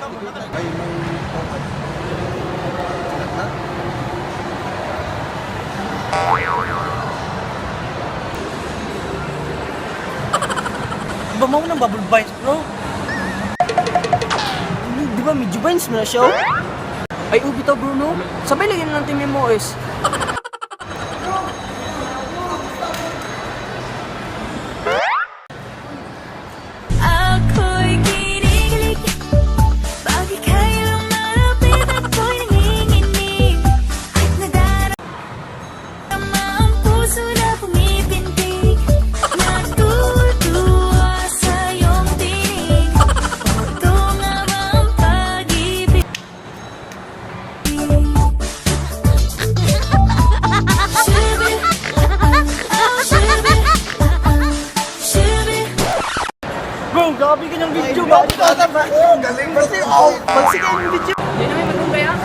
Ay, may tokat. Di ba mo ng bubble bites, bro? Di ba medyo bites mo na siya? Ay, ubi to, Bruno. Sabay lagyan na ng Team MOS. Ako'y kinikilig, bakit kailang malapit ako'y nanginginig, at nadarama ang puso na pumipintig, natutuwa sa iyong tinig. Ito nga ba ang pag-ibig? Bro, grabe ka ng video. Bakit ka? Galing mo. Pansin ka yung video. Hindi namin magkong kaya.